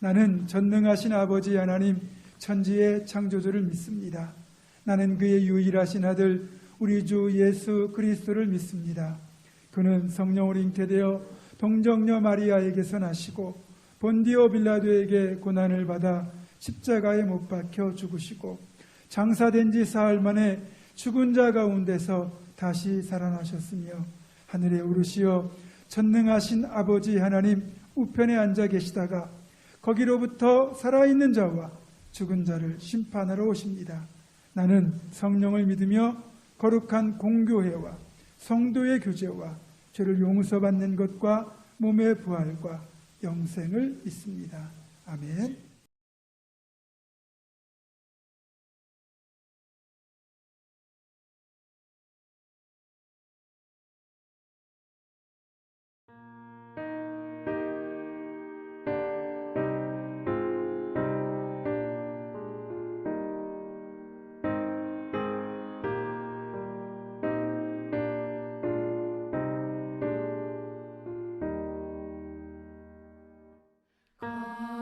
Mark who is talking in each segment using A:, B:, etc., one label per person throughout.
A: 나는 전능하신 아버지 하나님 천지의 창조주를 믿습니다. 나는 그의 유일하신 아들 우리 주 예수 그리스도를 믿습니다. 그는 성령으로 잉태되어 동정녀 마리아에게서 나시고 본디오 빌라도에게 고난을 받아 십자가에 못 박혀 죽으시고 장사된 지 사흘 만에 죽은 자 가운데서 다시 살아나셨으며 하늘에 오르시어 전능하신 아버지 하나님 우편에 앉아 계시다가 거기로부터 살아있는 자와 죽은 자를 심판하러 오십니다. 나는 성령을 믿으며 거룩한 공교회와 성도의 교제와 죄를 용서받는 것과 몸의 부활과 영생을 믿습니다. 아멘.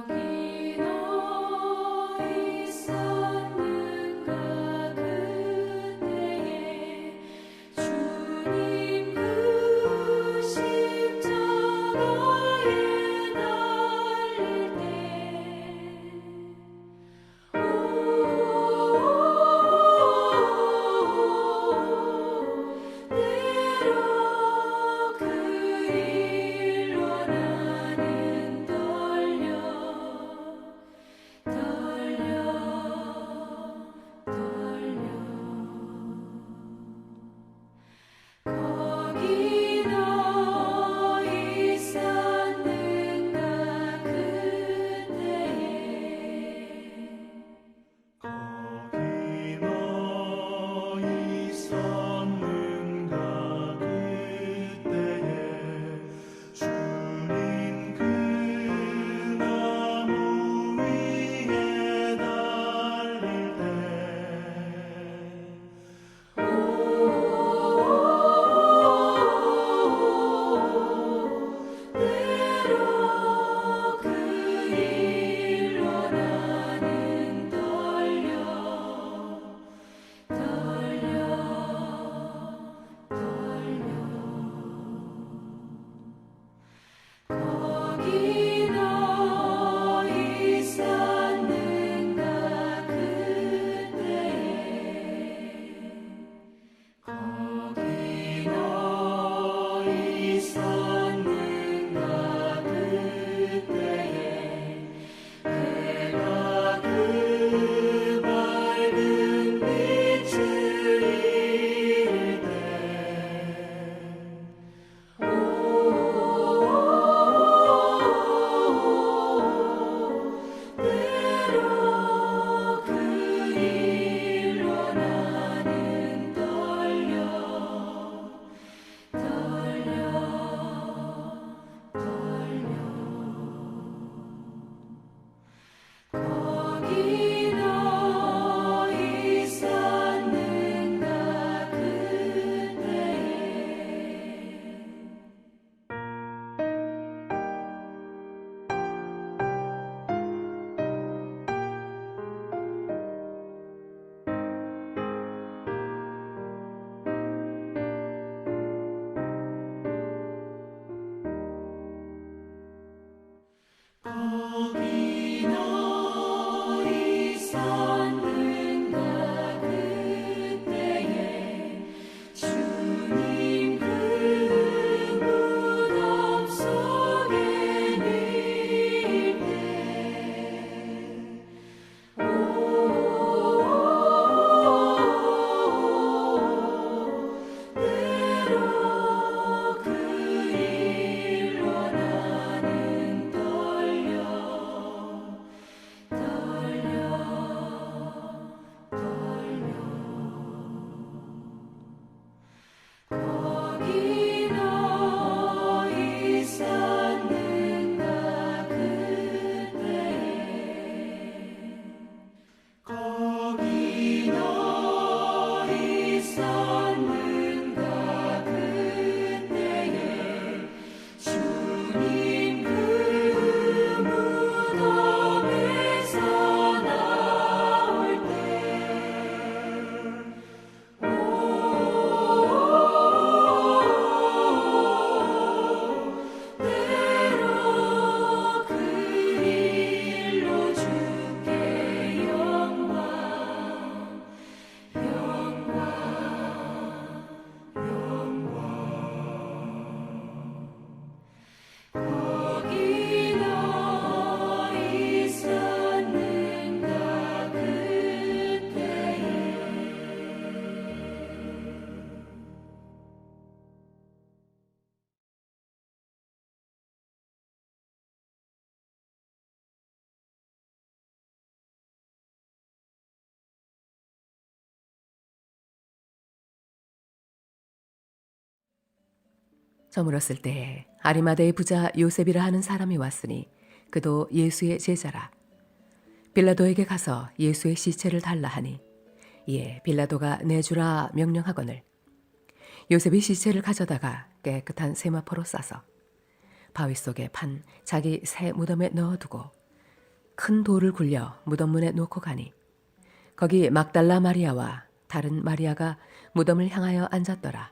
B: 거기도 저물었을 때에 아리마대의 부자 요셉이라 하는 사람이 왔으니 그도 예수의 제자라. 빌라도에게 가서 예수의 시체를 달라 하니 이에 빌라도가 내주라 명령하거늘 요셉이 시체를 가져다가 깨끗한 세마포로 싸서 바위 속에 판 자기 새 무덤에 넣어두고 큰 돌을 굴려 무덤 문에 놓고 가니 거기 막달라 마리아와 다른 마리아가 무덤을 향하여 앉았더라.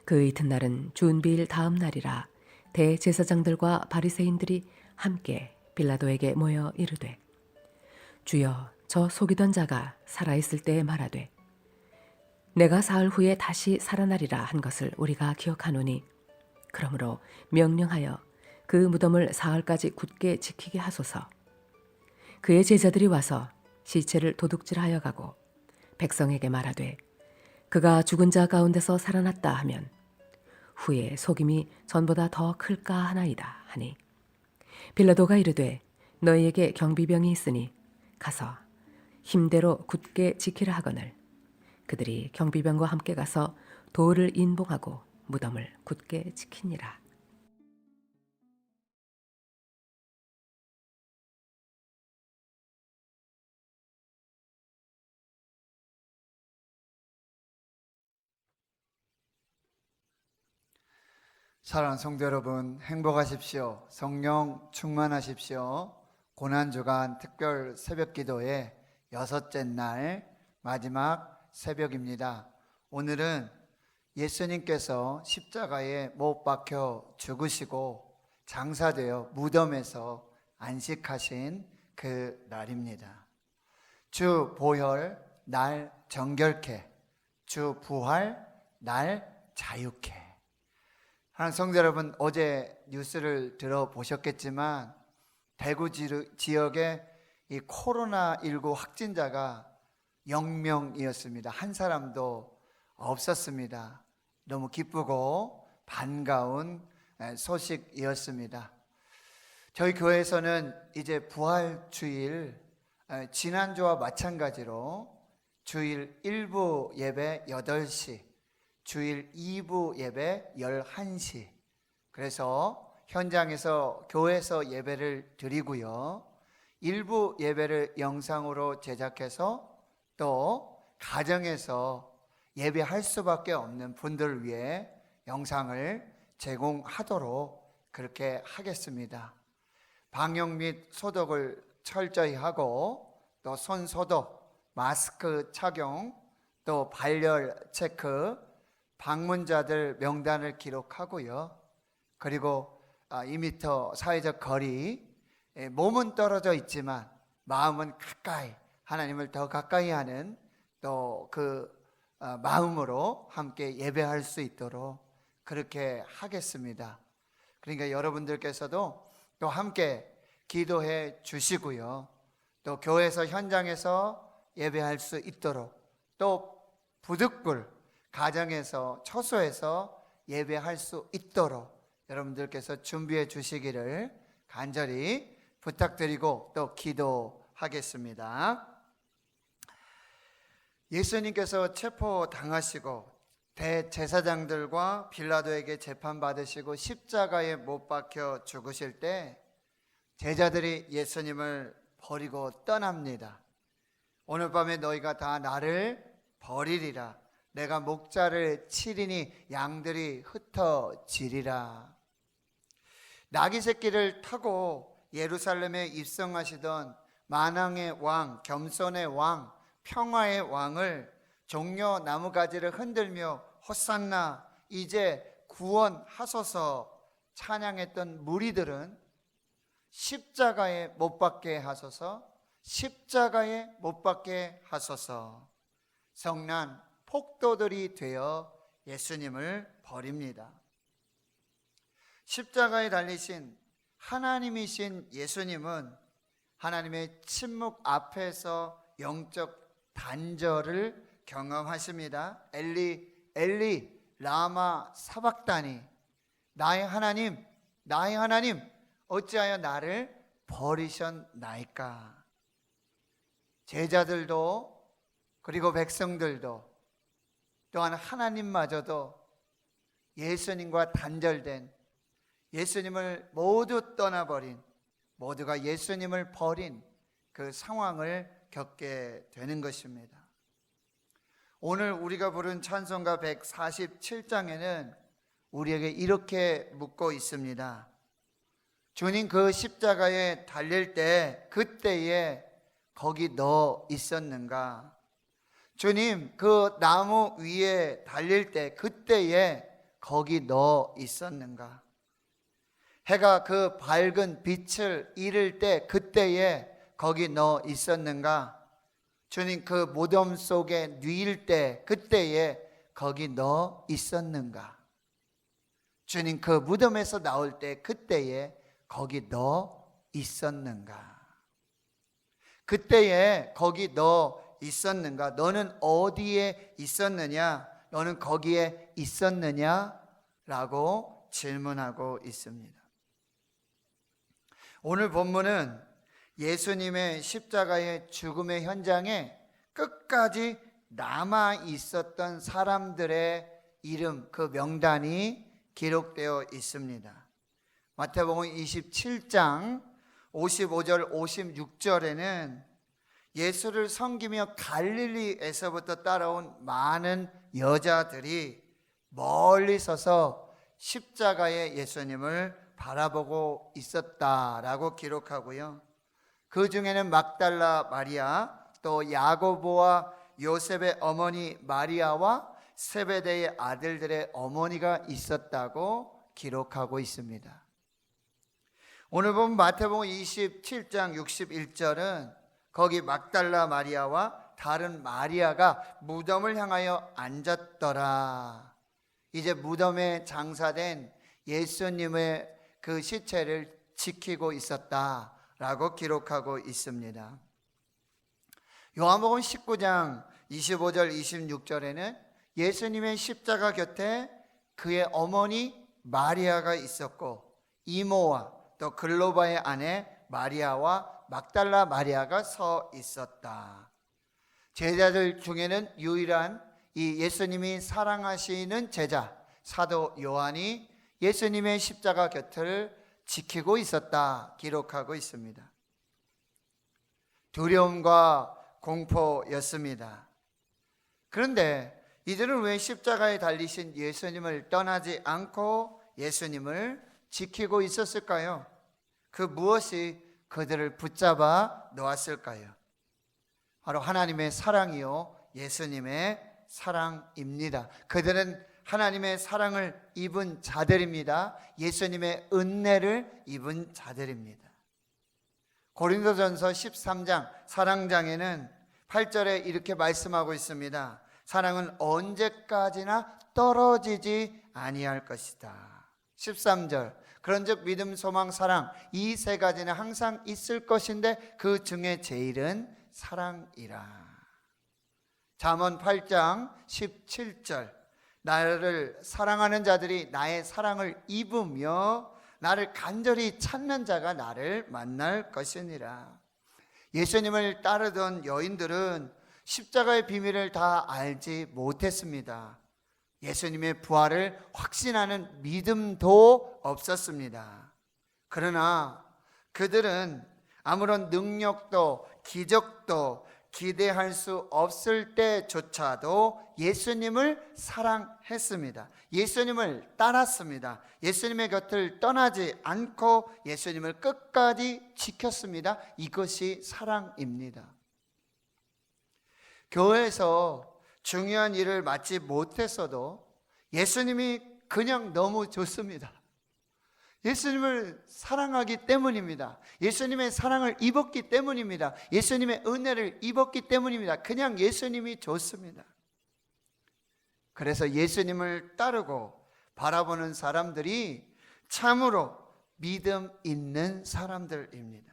B: 그 이튿날은 준비일 다음 날이라 대제사장들과 바리새인들이 함께 빌라도에게 모여 이르되 주여 저 속이던 자가 살아있을 때에 말하되 내가 사흘 후에 다시 살아나리라 한 것을 우리가 기억하노니 그러므로 명령하여 그 무덤을 사흘까지 굳게 지키게 하소서. 그의 제자들이 와서 시체를 도둑질하여 가고 백성에게 말하되 그가 죽은 자 가운데서 살아났다 하면 후에 속임이 전보다 더 클까 하나이다 하니 빌라도가 이르되 너희에게 경비병이 있으니 가서 힘대로 굳게 지키라 하거늘 그들이 경비병과 함께 가서 돌을 인봉하고 무덤을 굳게 지키니라.
C: 사랑하는 성도 여러분, 행복하십시오. 성령 충만하십시오. 고난주간 특별 새벽기도의 6째 날 마지막 새벽입니다. 오늘은 예수님께서 십자가에 못 박혀 죽으시고 장사되어 무덤에서 안식하신 그 날입니다. 주 보혈 날 정결케, 주 부활 날 자유케. 하나님 성도 여러분, 어제 뉴스를 들어보셨겠지만 대구 지역에 이 코로나19 확진자가 0명이었습니다. 한 사람도 없었습니다. 너무 기쁘고 반가운 소식이었습니다. 저희 교회에서는 이제 부활주일, 지난주와 마찬가지로 주일 1부 예배 8시, 주일 2부 예배 11시. 그래서 현장에서 교회에서 예배를 드리고요. 1부 예배를 영상으로 제작해서 또 가정에서 예배할 수밖에 없는 분들을 위해 영상을 제공하도록 그렇게 하겠습니다. 방역 및 소독을 철저히 하고 또 손 소독, 마스크 착용, 또 발열 체크, 방문자들 명단을 기록하고요. 그리고 2m 사회적 거리, 몸은 떨어져 있지만 마음은 가까이, 하나님을 더 가까이 하는 또 그 마음으로 함께 예배할 수 있도록 그렇게 하겠습니다. 그러니까 여러분들께서도 또 함께 기도해 주시고요. 또 교회에서 현장에서 예배할 수 있도록 또 부득불 가정에서 처소에서 예배할 수 있도록 여러분들께서 준비해 주시기를 간절히 부탁드리고 또 기도하겠습니다. 예수님께서 체포당하시고 대제사장들과 빌라도에게 재판받으시고 십자가에 못 박혀 죽으실 때 제자들이 예수님을 버리고 떠납니다. 오늘 밤에 너희가 다 나를 버리리라. 내가 목자를 치리니 양들이 흩어지리라. 나귀 새끼를 타고 예루살렘에 입성하시던 만왕의 왕, 겸손의 왕, 평화의 왕을 종려 나무가지를 흔들며 헛산나 이제 구원하소서 찬양했던 무리들은 십자가에 못 박게 하소서, 십자가에 못 박게 하소서. 성난 폭도들이 되어 예수님을 버립니다. 십자가에 달리신 하나님이신 예수님은 하나님의 침묵 앞에서 영적 단절을 경험하십니다. 엘리 엘리 라마 사박다니, 나의 하나님 나의 하나님 어찌하여 나를 버리셨나이까. 제자들도 그리고 백성들도 또한 하나님마저도 예수님과 단절된, 예수님을 모두 떠나버린, 모두가 예수님을 버린 그 상황을 겪게 되는 것입니다. 오늘 우리가 부른 찬송가 147장에는 우리에게 이렇게 묻고 있습니다. 주님 그 십자가에 달릴 때 그때에 거기 너 있었는가? 주님 그 나무 위에 달릴 때 그때에 거기 너 있었는가? 해가 그 밝은 빛을 잃을 때 그때에 거기 너 있었는가? 주님 그 무덤 속에 누일 때 그때에 거기 너 있었는가? 주님 그 무덤에서 나올 때 그때에 거기 너 있었는가? 그때에 거기 너 있었는가? 너는 어디에 있었느냐? 너는 거기에 있었느냐? 라고 질문하고 있습니다. 오늘 본문은 예수님의 십자가의 죽음의 현장에 끝까지 남아 있었던 사람들의 이름, 그 명단이 기록되어 있습니다. 마태복음 27장 55절 56절에는 예수를 섬기며 갈릴리에서부터 따라온 많은 여자들이 멀리 서서 십자가의 예수님을 바라보고 있었다라고 기록하고요. 그 중에는 막달라 마리아, 또 야고보와 요셉의 어머니 마리아와 세베대의 아들들의 어머니가 있었다고 기록하고 있습니다. 오늘 보면 마태복음 27장 61절은 거기 막달라 마리아와 다른 마리아가 무덤을 향하여 앉았더라. 이제 무덤에 장사된 예수님의 그 시체를 지키고 있었다라고 기록하고 있습니다. 요한복음 19장 25절 26절에는 예수님의 십자가 곁에 그의 어머니 마리아가 있었고 이모와 또 글로바의 아내 마리아와 막달라 마리아가 서 있었다. 제자들 중에는 유일한 이 예수님이 사랑하시는 제자 사도 요한이 예수님의 십자가 곁을 지키고 있었다 기록하고 있습니다. 두려움과 공포였습니다. 그런데 이들은 왜 십자가에 달리신 예수님을 떠나지 않고 예수님을 지키고 있었을까요? 그 무엇이 그들을 붙잡아 놓았을까요? 바로 하나님의 사랑이요 예수님의 사랑입니다. 그들은 하나님의 사랑을 입은 자들입니다. 예수님의 은혜를 입은 자들입니다. 고린도전서 13장 사랑장에는 8절에 이렇게 말씀하고 있습니다. 사랑은 언제까지나 떨어지지 아니할 것이다. 13절 그런즉 믿음, 소망, 사랑 이 세 가지는 항상 있을 것인데 그 중에 제일은 사랑이라. 잠언 8장 17절 나를 사랑하는 자들이 나의 사랑을 입으며 나를 간절히 찾는 자가 나를 만날 것이니라. 예수님을 따르던 여인들은 십자가의 비밀을 다 알지 못했습니다. 예수님의 부활을 확신하는 믿음도 없었습니다. 그러나 그들은 아무런 능력도 기적도 기대할 수 없을 때조차도 예수님을 사랑했습니다. 예수님을 따랐습니다. 예수님의 곁을 떠나지 않고 예수님을 끝까지 지켰습니다. 이것이 사랑입니다. 교회에서 중요한 일을 맡지 못했어도 예수님이 그냥 너무 좋습니다. 예수님을 사랑하기 때문입니다. 예수님의 사랑을 입었기 때문입니다. 예수님의 은혜를 입었기 때문입니다. 그냥 예수님이 좋습니다. 그래서 예수님을 따르고 바라보는 사람들이 참으로 믿음 있는 사람들입니다.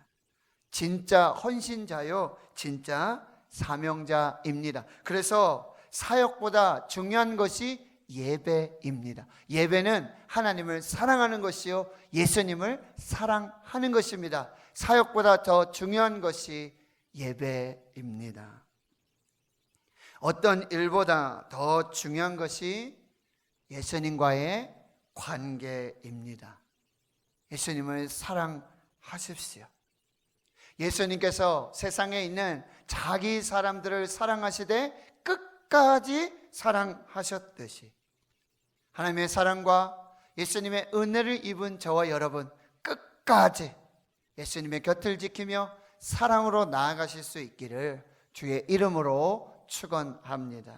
C: 진짜 헌신자요, 진짜 사명자입니다. 그래서 사역보다 중요한 것이 예배입니다. 예배는 하나님을 사랑하는 것이요 예수님을 사랑하는 것입니다. 사역보다 더 중요한 것이 예배입니다. 어떤 일보다 더 중요한 것이 예수님과의 관계입니다. 예수님을 사랑하십시오. 예수님께서 세상에 있는 자기 사람들을 사랑하시되 끝까지 사랑하셨듯이 하나님의 사랑과 예수님의 은혜를 입은 저와 여러분 끝까지 예수님의 곁을 지키며 사랑으로 나아가실 수 있기를 주의 이름으로 축원합니다.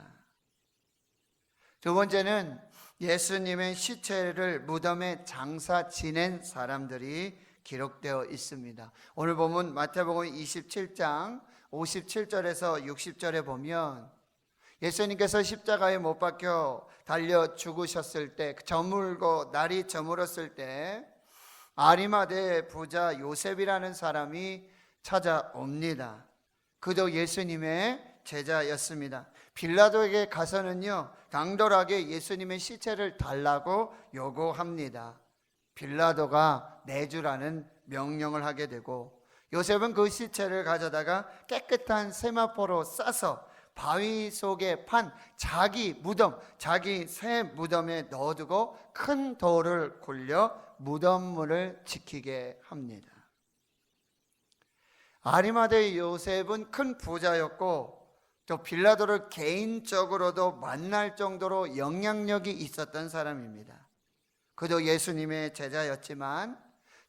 C: 두 번째는 예수님의 시체를 무덤에 장사 지낸 사람들이 기록되어 있습니다. 오늘 보면 마태복음 27장 57절에서 60절에 보면 예수님께서 십자가에 못 박혀 달려 죽으셨을 때, 저물고 날이 저물었을 때 아리마대 부자 요셉이라는 사람이 찾아옵니다. 그도 예수님의 제자였습니다. 빌라도에게 가서는요, 당돌하게 예수님의 시체를 달라고 요구합니다. 빌라도가 내주라는 명령을 하게 되고, 요셉은 그 시체를 가져다가 깨끗한 세마포로 싸서 바위 속에 판 자기 무덤, 자기 새 무덤에 넣어두고 큰 돌을 굴려 무덤문을 지키게 합니다. 아리마대 요셉은 큰 부자였고 또 빌라도를 개인적으로도 만날 정도로 영향력이 있었던 사람입니다. 그도 예수님의 제자였지만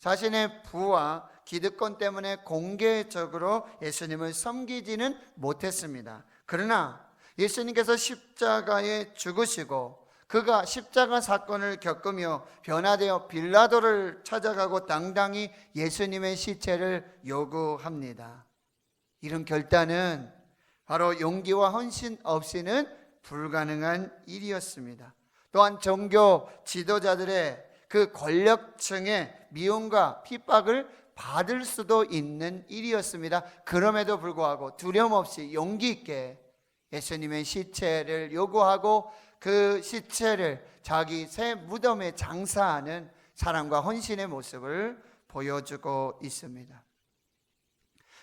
C: 자신의 부와 기득권 때문에 공개적으로 예수님을 섬기지는 못했습니다. 그러나 예수님께서 십자가에 죽으시고 그가 십자가 사건을 겪으며 변화되어 빌라도를 찾아가고 당당히 예수님의 시체를 요구합니다. 이런 결단은 바로 용기와 헌신 없이는 불가능한 일이었습니다. 또한 종교 지도자들의 그 권력층의 미움과 핍박을 받을 수도 있는 일이었습니다. 그럼에도 불구하고 두려움 없이 용기 있게 예수님의 시체를 요구하고 그 시체를 자기 새 무덤에 장사하는 사랑과 헌신의 모습을 보여주고 있습니다.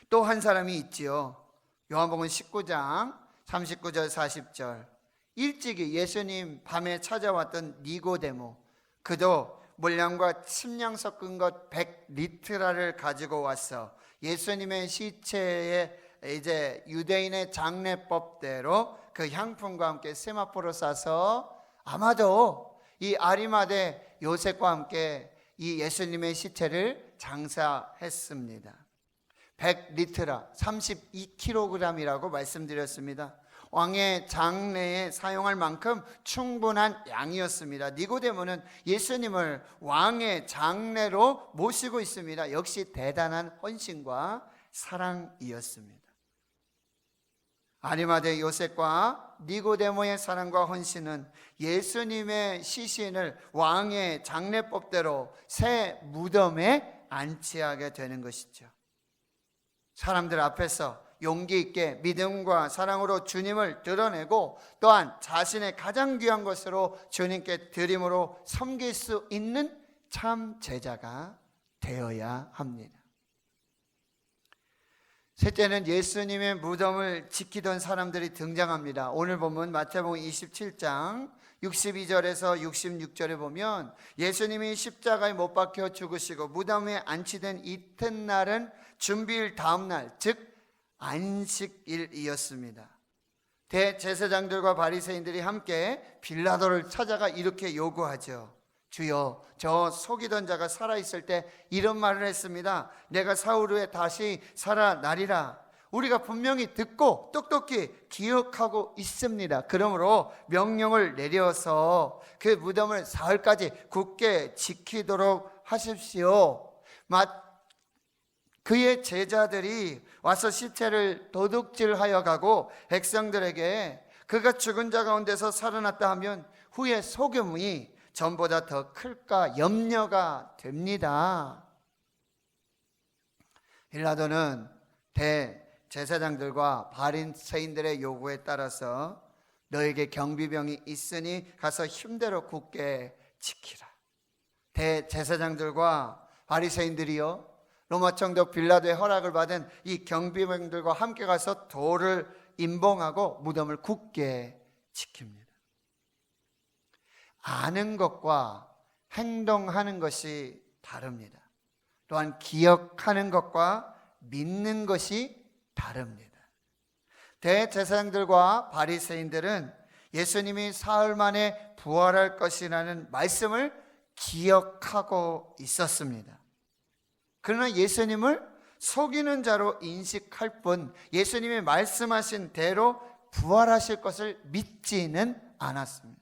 C: 또 한 사람이 있지요. 요한복음 19장 39절 40절. 일찍이 예수님 밤에 찾아왔던 니고데모, 그도 물량과 침량 섞은 것 100리트라를 가지고 왔어 예수님의 시체에 이제 유대인의 장례법대로 그 향품과 함께 세마포로 싸서 아마도 이 아리마대 요셉과 함께 이 예수님의 시체를 장사했습니다. 100리트라 32kg이라고 말씀드렸습니다. 왕의 장례에 사용할 만큼 충분한 양이었습니다. 니고데모는 예수님을 왕의 장례로 모시고 있습니다. 역시 대단한 헌신과 사랑이었습니다. 아리마대 요셉과 니고데모의 사랑과 헌신은 예수님의 시신을 왕의 장례법대로 새 무덤에 안치하게 되는 것이죠. 사람들 앞에서 용기 있게 믿음과 사랑으로 주님을 드러내고 또한 자신의 가장 귀한 것으로 주님께 드림으로 섬길 수 있는 참 제자가 되어야 합니다. 셋째는 예수님의 무덤을 지키던 사람들이 등장합니다. 오늘 보면 마태복음 27장 62절에서 66절에 보면 예수님이 십자가에 못 박혀 죽으시고 무덤에 안치된 이튿날은 준비일 다음 날, 즉 안식일이었습니다. 대제사장들과 바리새인들이 함께 빌라도를 찾아가 이렇게 요구하죠. 주여, 저 속이던 자가 살아있을 때 이런 말을 했습니다. 내가 사흘 후에 다시 살아나리라. 우리가 분명히 듣고 똑똑히 기억하고 있습니다. 그러므로 명령을 내려서 그 무덤을 사흘까지 굳게 지키도록 하십시오. 그의 제자들이 와서 시체를 도둑질하여 가고 백성들에게 그가 죽은 자 가운데서 살아났다 하면 후에 소금이 전보다 더 클까 염려가 됩니다. 빌라도는 대제사장들과 바리새인들의 요구에 따라서 너에게 경비병이 있으니 가서 힘대로 굳게 지키라. 대제사장들과 바리새인들이요, 로마 총독 빌라도의 허락을 받은 이 경비병들과 함께 가서 돌을 임봉하고 무덤을 굳게 지킵니다. 아는 것과 행동하는 것이 다릅니다. 또한 기억하는 것과 믿는 것이 다릅니다. 대제사장들과 바리새인들은 예수님이 사흘 만에 부활할 것이라는 말씀을 기억하고 있었습니다. 그러나 예수님을 속이는 자로 인식할 뿐 예수님이 말씀하신 대로 부활하실 것을 믿지는 않았습니다.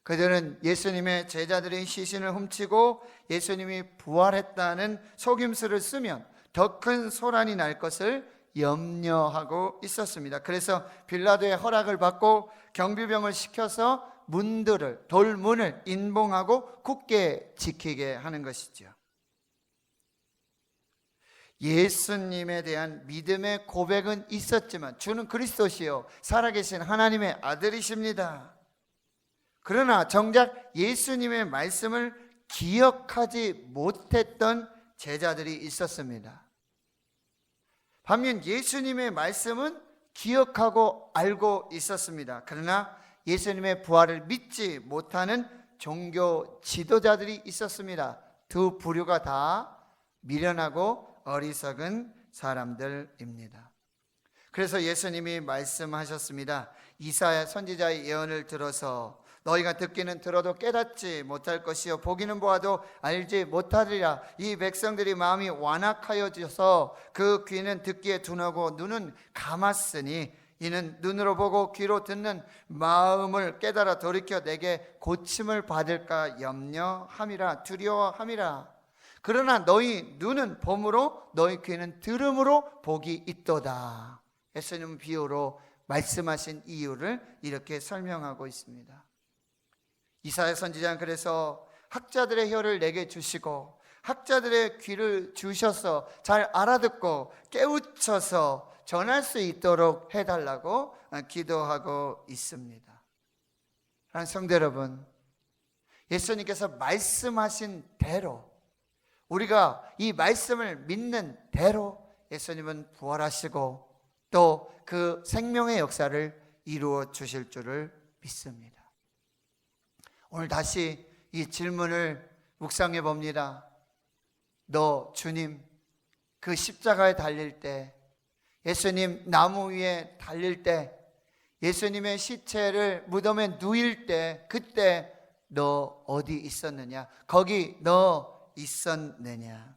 C: 그들은 예수님의 제자들의 시신을 훔치고 예수님이 부활했다는 속임수를 쓰면 더 큰 소란이 날 것을 염려하고 있었습니다. 그래서 빌라도의 허락을 받고 경비병을 시켜서 돌문을 인봉하고 굳게 지키게 하는 것이죠. 예수님에 대한 믿음의 고백은 있었지만 주는 그리스도시요 살아계신 하나님의 아들이십니다. 그러나 정작 예수님의 말씀을 기억하지 못했던 제자들이 있었습니다. 반면 예수님의 말씀은 기억하고 알고 있었습니다. 그러나 예수님의 부활을 믿지 못하는 종교 지도자들이 있었습니다. 두 부류가 다 미련하고 어리석은 사람들입니다. 그래서 예수님이 말씀하셨습니다. 이사야 선지자의 예언을 들어서 너희가 듣기는 들어도 깨닫지 못할 것이요 보기는 보아도 알지 못하리라. 이 백성들이 마음이 완악하여져서 그 귀는 듣기에 둔하고 눈은 감았으니 이는 눈으로 보고 귀로 듣는 마음을 깨달아 돌이켜 내게 고침을 받을까 염려함이라 두려워함이라. 그러나 너희 눈은 봄으로 너희 귀는 들음으로 복이 있도다. 예수님은 비유로 말씀하신 이유를 이렇게 설명하고 있습니다. 이사야 선지자는 그래서 학자들의 혀를 내게 주시고 학자들의 귀를 주셔서 잘 알아듣고 깨우쳐서 전할 수 있도록 해달라고 기도하고 있습니다. 사랑하는 성도 여러분, 예수님께서 말씀하신 대로 우리가 이 말씀을 믿는 대로 예수님은 부활하시고 또 그 생명의 역사를 이루어 주실 줄을 믿습니다. 오늘 다시 이 질문을 묵상해 봅니다. 너 주님 그 십자가에 달릴 때, 예수님 나무 위에 달릴 때, 예수님의 시체를 무덤에 누일 때, 그때 너 어디 있었느냐? 거기 너 있었느냐?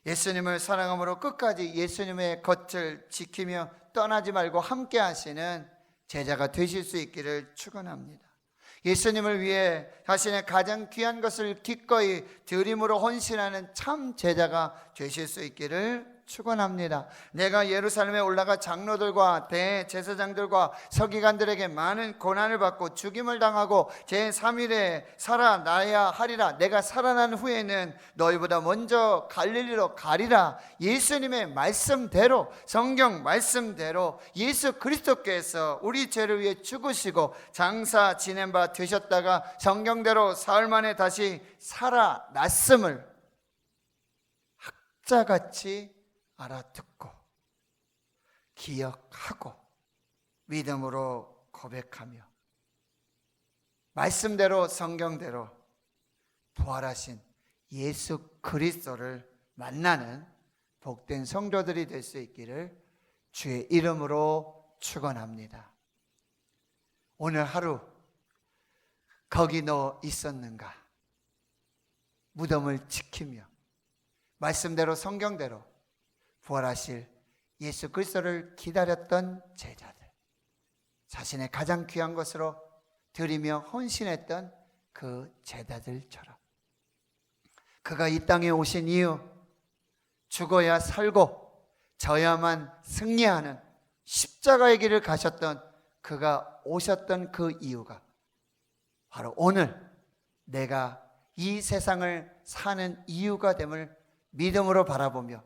C: 예수님을 사랑함으로 끝까지 예수님의 겉을 지키며 떠나지 말고 함께 하시는 제자가 되실 수 있기를 축원합니다. 예수님을 위해 자신의 가장 귀한 것을 기꺼이 드림으로 헌신하는 참 제자가 되실 수 있기를 축원합니다. 내가 예루살렘에 올라가 장로들과 대제사장들과 서기관들에게 많은 고난을 받고 죽임을 당하고 제3일에 살아나야 하리라. 내가 살아난 후에는 너희보다 먼저 갈릴리로 가리라. 예수님의 말씀대로, 성경 말씀대로 예수 그리스도께서 우리 죄를 위해 죽으시고 장사 지낸 바 되셨다가 성경대로 사흘 만에 다시 살아났음을 학자같이 알아듣고 기억하고 믿음으로 고백하며 말씀대로 성경대로 부활하신 예수 그리스도를 만나는 복된 성도들이 될 수 있기를 주의 이름으로 축원합니다. 오늘 하루 거기 너 있었는가? 무덤을 지키며 말씀대로 성경대로 부활하실 예수 그리스도를 기다렸던 제자들, 자신의 가장 귀한 것으로 드리며 헌신했던 그 제자들처럼 그가 이 땅에 오신 이유, 죽어야 살고 져야만 승리하는 십자가의 길을 가셨던 그가 오셨던 그 이유가 바로 오늘 내가 이 세상을 사는 이유가 됨을 믿음으로 바라보며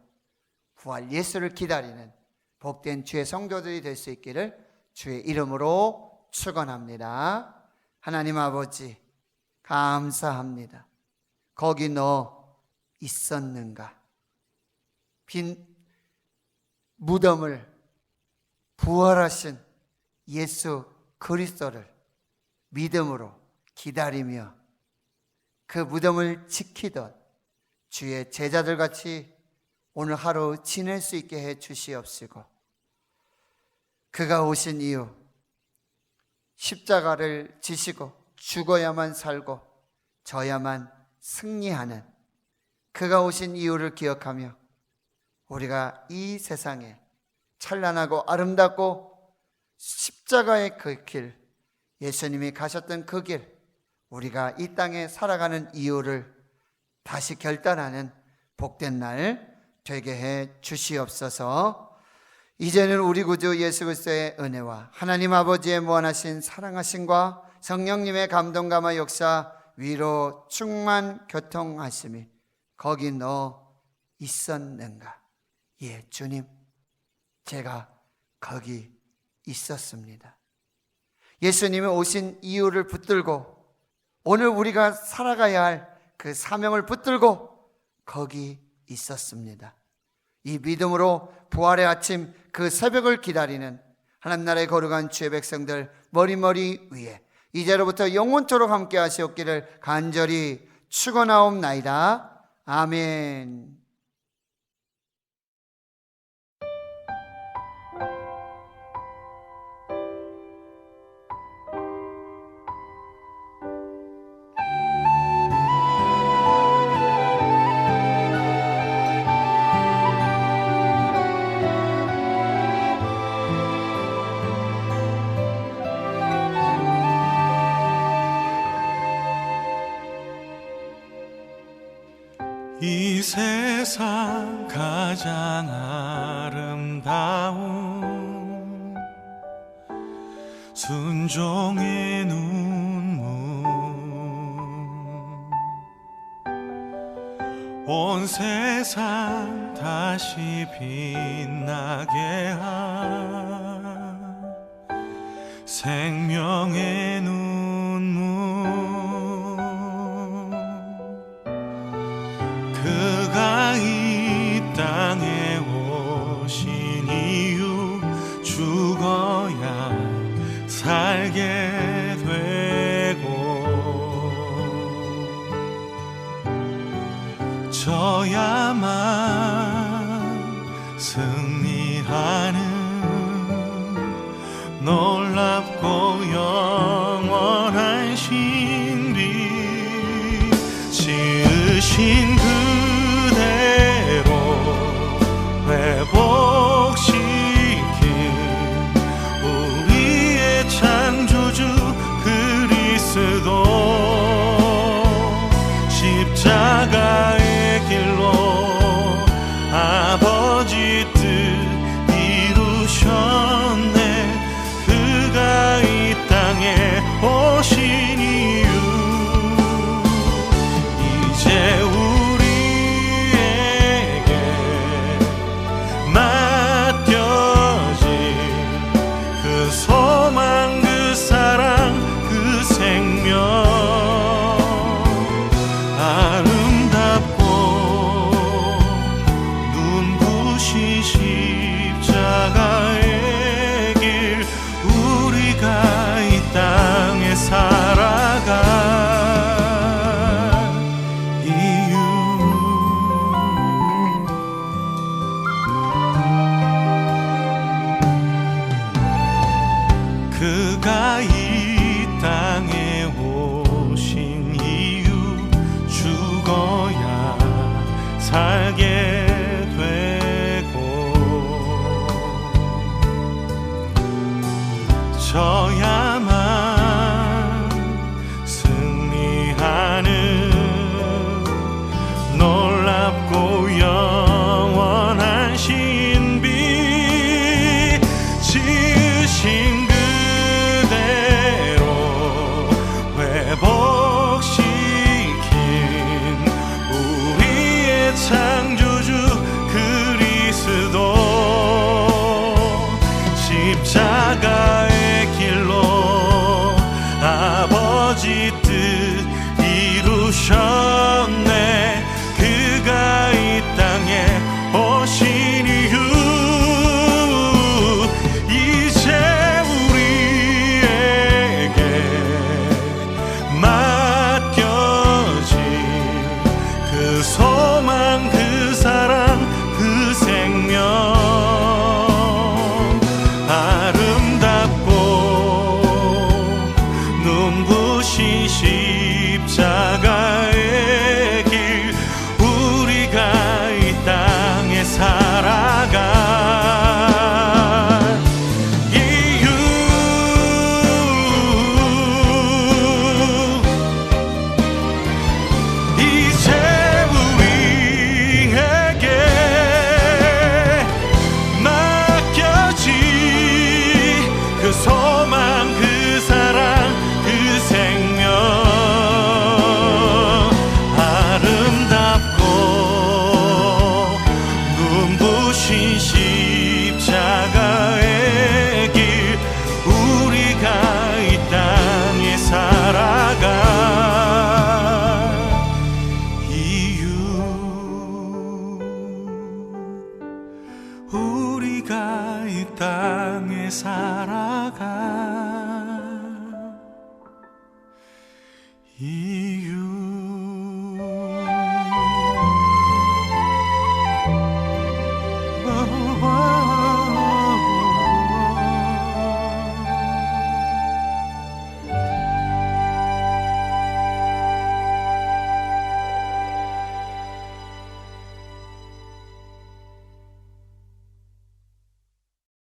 C: 부활 예수를 기다리는 복된 주의 성도들이 될 수 있기를 주의 이름으로 축원합니다. 하나님 아버지 감사합니다. 거기 너 있었는가? 빈 무덤을 부활하신 예수 그리스도를 믿음으로 기다리며 그 무덤을 지키던 주의 제자들 같이 오늘 하루 지낼 수 있게 해 주시옵시고, 그가 오신 이유, 십자가를 지시고 죽어야만 살고 져야만 승리하는 그가 오신 이유를 기억하며 우리가 이 세상에 찬란하고 아름답고 십자가의 그 길, 예수님이 가셨던 그 길, 우리가 이 땅에 살아가는 이유를 다시 결단하는 복된 날 되게 해 주시옵소서. 이제는 우리 구주 예수 그리스도의 은혜와 하나님 아버지의 무한하신 사랑하심과 성령님의 감동감화 역사, 위로 충만 교통하심이 거기 너 있었는가? 예, 주님, 제가 거기 있었습니다. 예수님이 오신 이유를 붙들고 오늘 우리가 살아가야 할 그 사명을 붙들고 거기 있었습니다. 이 믿음으로 부활의 아침 그 새벽을 기다리는 하나님 나라의 거룩한 주의 백성들 머리머리 위에 이제로부터 영원토록 함께 하시옵기를 간절히 축원하옵나이다. 아멘.
D: 이 세상 가장 아름다운 순종의 눈물, 온 세상 다시 빛나게 할 생명의 눈물, 그가 이 땅에 오신 이유, 죽어야 살게 되고 져야만 승리하는 놀랍고 영원한 신비, 지으신 그